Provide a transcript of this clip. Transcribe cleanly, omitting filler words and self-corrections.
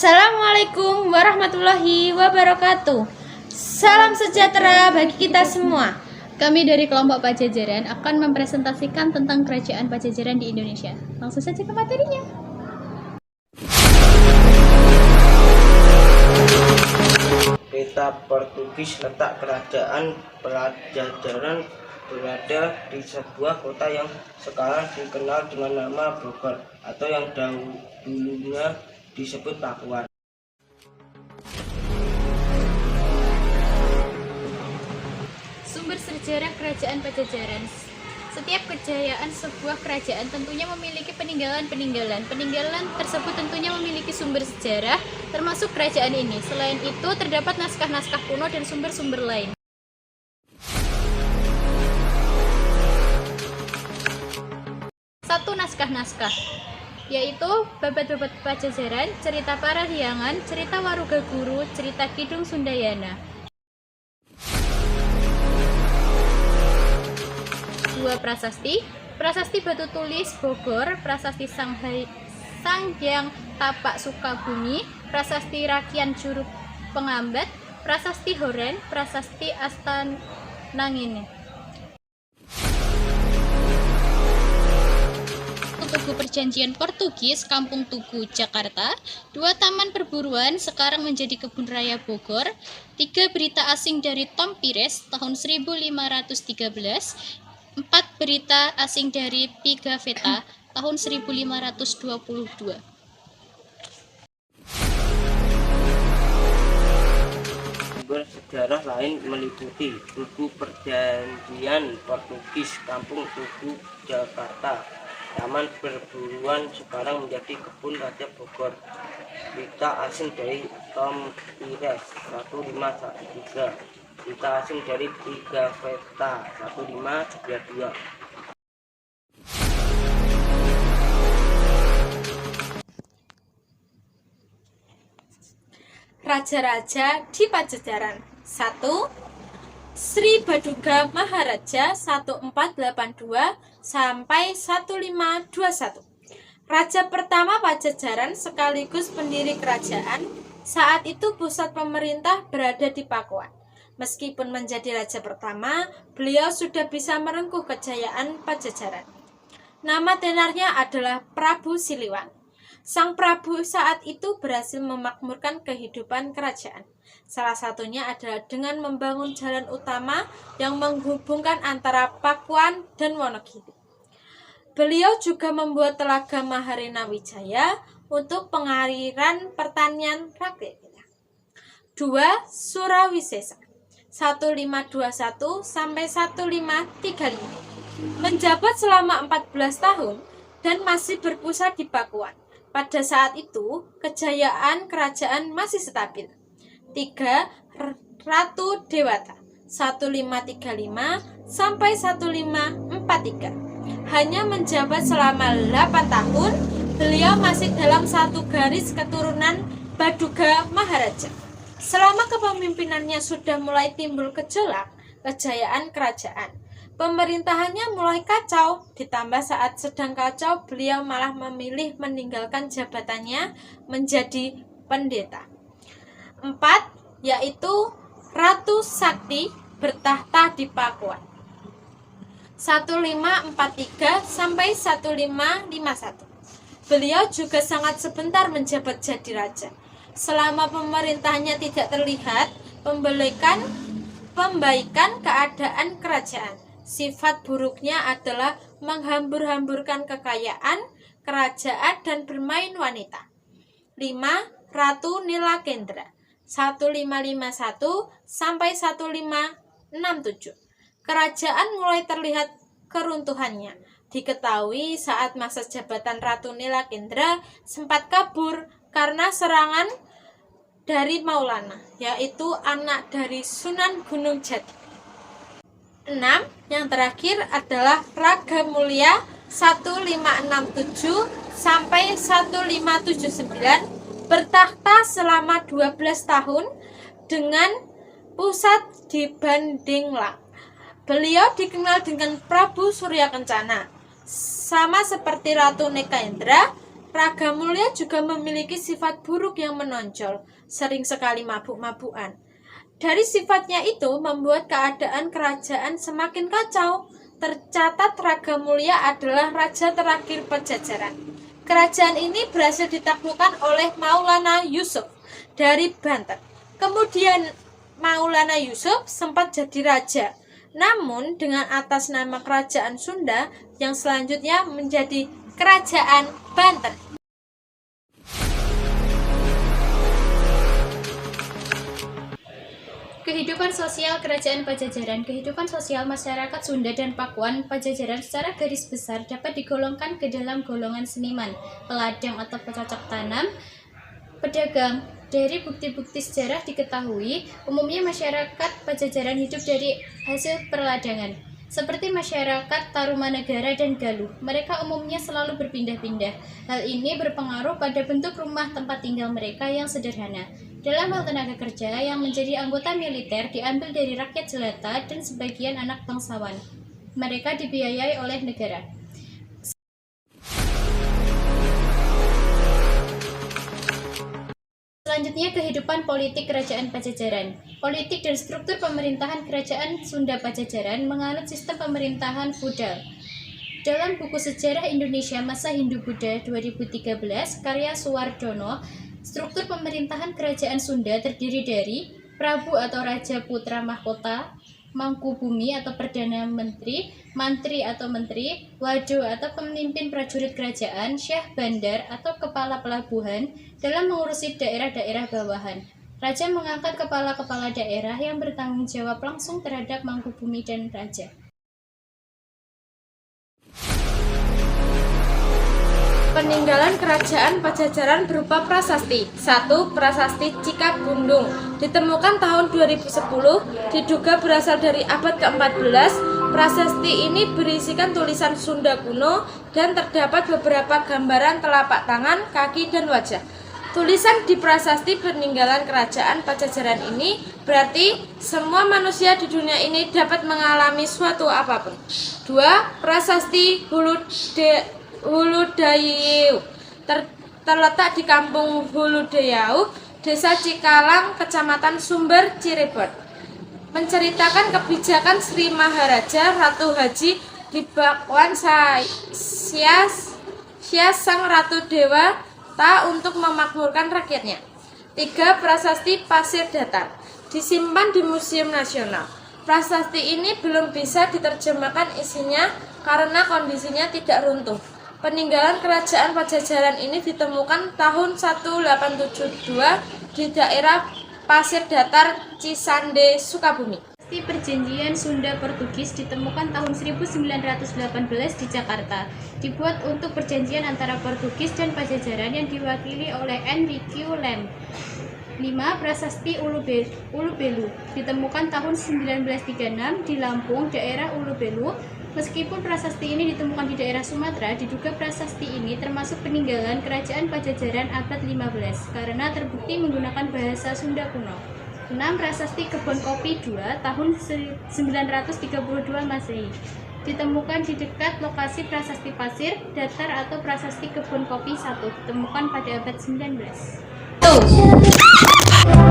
Assalamualaikum warahmatullahi wabarakatuh. Salam sejahtera bagi kita semua. Kami dari kelompok Pajajaran akan mempresentasikan tentang kerajaan Pajajaran di Indonesia. Langsung saja ke materinya. Peta Portugis letak kerajaan Pajajaran berada di sebuah kota yang sekarang dikenal dengan nama Bogor atau yang dulunya disebut Pakuan. Sumber sejarah kerajaan Pajajaran. Setiap kejayaan sebuah kerajaan tentunya memiliki peninggalan-peninggalan. Peninggalan tersebut tentunya memiliki sumber sejarah, termasuk kerajaan ini. Selain itu, terdapat naskah-naskah kuno dan sumber-sumber lain. Satu, naskah-naskah, yaitu Babad-babad Pajajaran, Cerita Parahyangan, Cerita Warugaguru, Cerita Kidung Sundayana. Dua, prasasti. Prasasti Batu Tulis Bogor, Prasasti Sanghyang Tapak Sukabumi, Prasasti Rakian Curug Pengambat, Prasasti Horen, Prasasti Astanangini. Tugu Perjanjian Portugis, Kampung Tugu, Jakarta. Dua, Taman Perburuan, sekarang menjadi Kebun Raya Bogor. Tiga, Berita Asing dari Tom Pires, tahun 1513. 4, Berita Asing dari Pigafetta, tahun 1522. Sumber sejarah lain meliputi Tugu Perjanjian Portugis, Kampung Tugu, Jakarta. Taman Perburuan sekarang menjadi Kebun Raja Bogor. Berita Asing dari Tom Pires 1513. Berita Asing dari Pigafetta 1532. Raja-raja di Pajajaran. 1. Sri Baduga Maharaja 1482 sampai 1521. Raja pertama Pajajaran sekaligus pendiri kerajaan. Saat itu pusat pemerintah berada di Pakuan. Meskipun menjadi raja pertama, beliau sudah bisa merengkuh kejayaan Pajajaran. Nama tenarnya adalah Prabu Siliwangi. Sang Prabu saat itu berhasil memakmurkan kehidupan kerajaan. Salah satunya adalah dengan membangun jalan utama yang menghubungkan antara Pakuan dan Wonogiri. Beliau juga membuat telaga Maharena Wijaya untuk pengairan pertanian rakyat. 2. Surawisesa 1521 sampai 1535. Menjabat selama 14 tahun dan masih berpusat di Pakuan. Pada saat itu, kejayaan kerajaan masih stabil. 3. Ratu Dewata 1535 sampai 1543. Hanya menjabat selama 8 tahun, beliau masih dalam satu garis keturunan Baduga Maharaja. Selama kepemimpinannya sudah mulai timbul gejolak kejayaan kerajaan. Pemerintahannya mulai kacau, ditambah saat sedang kacau beliau malah memilih meninggalkan jabatannya menjadi pendeta. 4. Yaitu Ratu Sakti bertahta di Pakuan 1543 sampai 1551. Beliau juga sangat sebentar menjabat jadi raja. Selama pemerintahannya tidak terlihat pembaikan keadaan kerajaan. Sifat buruknya adalah menghambur-hamburkan kekayaan kerajaan dan bermain wanita. 5. Ratu Nilakendra 1551 sampai 1567. Kerajaan mulai terlihat keruntuhannya. Diketahui saat masa jabatan Ratu Nilakendra sempat kabur karena serangan dari Maulana, yaitu anak dari Sunan Gunung Jati. 6. Yang terakhir adalah Raga Mulia 1567 sampai 1579, bertahta selama 12 tahun dengan pusat di Bandinglang. Beliau dikenal dengan Prabu Surya Kencana. Sama seperti Ratu Nekandra, Raga Mulia juga memiliki sifat buruk yang menonjol, sering sekali mabuk-mabukan. Dari sifatnya itu membuat keadaan kerajaan semakin kacau. Tercatat Raga Mulia adalah raja terakhir Pajajaran. Kerajaan ini berhasil ditaklukkan oleh Maulana Yusuf dari Banten. Kemudian Maulana Yusuf sempat jadi raja, namun dengan atas nama Kerajaan Sunda yang selanjutnya menjadi Kerajaan Banten. Kehidupan sosial Kerajaan Pajajaran. Kehidupan sosial masyarakat Sunda dan Pakuan Pajajaran secara garis besar dapat digolongkan ke dalam golongan seniman, peladang atau pecocok tanam, pedagang. Dari bukti-bukti sejarah diketahui, umumnya masyarakat Pajajaran hidup dari hasil perladangan. Seperti masyarakat Tarumanegara dan Galuh, mereka umumnya selalu berpindah-pindah. Hal ini berpengaruh pada bentuk rumah tempat tinggal mereka yang sederhana. Dalam hal tenaga kerja, yang menjadi anggota militer diambil dari rakyat jelata dan sebagian anak bangsawan. Mereka dibiayai oleh negara. Selanjutnya, kehidupan politik Kerajaan Pajajaran. Politik dan struktur pemerintahan Kerajaan Sunda Pajajaran menganut sistem pemerintahan feodal. Dalam buku Sejarah Indonesia Masa Hindu-Buddha 2013, karya Suwardono, struktur pemerintahan Kerajaan Sunda terdiri dari Prabu atau Raja Putra Mahkota, Mangkubumi atau Perdana Menteri, Mantri atau Menteri, Wado atau pemimpin prajurit kerajaan, Syah Bandar atau kepala pelabuhan dalam mengurusi daerah-daerah bawahan. Raja mengangkat kepala-kepala daerah yang bertanggung jawab langsung terhadap Mangkubumi dan Raja. Peninggalan Kerajaan Pajajaran berupa prasasti. 1. Prasasti Cikapundung ditemukan tahun 2010, diduga berasal dari abad ke-14. Prasasti ini berisikan tulisan Sunda kuno dan terdapat beberapa gambaran telapak tangan, kaki, dan wajah. Tulisan di prasasti peninggalan Kerajaan Pajajaran ini berarti semua manusia di dunia ini dapat mengalami suatu apapun. 2. Prasasti Huludayau terletak di Kampung Huludayau, Desa Cikalang, Kecamatan Sumber, Cirebon. Menceritakan kebijakan Sri Maharaja Ratu Haji Dibakwan Sia Sang Ratu Dewa Ta untuk memakmurkan rakyatnya. 3. Prasasti Pasir Datar disimpan di Museum Nasional. Prasasti ini belum bisa diterjemahkan isinya karena kondisinya tidak runtuh. Peninggalan Kerajaan Pajajaran ini ditemukan tahun 1872 di daerah Pasir Datar, Cisande, Sukabumi. Prasasti Perjanjian Sunda-Portugis ditemukan tahun 1918 di Jakarta. Dibuat untuk perjanjian antara Portugis dan Pajajaran yang diwakili oleh Enrique Lem. 5. Prasasti Ulubelu ditemukan tahun 1936 di Lampung, daerah Ulubelu. Meskipun prasasti ini ditemukan di daerah Sumatera, diduga prasasti ini termasuk peninggalan Kerajaan Pajajaran abad 15 karena terbukti menggunakan bahasa Sunda kuno. 6. Prasasti Kebon Kopi 2 tahun 932 Masehi ditemukan di dekat lokasi prasasti Pasir Datar atau prasasti Kebon Kopi 1 ditemukan pada abad 19.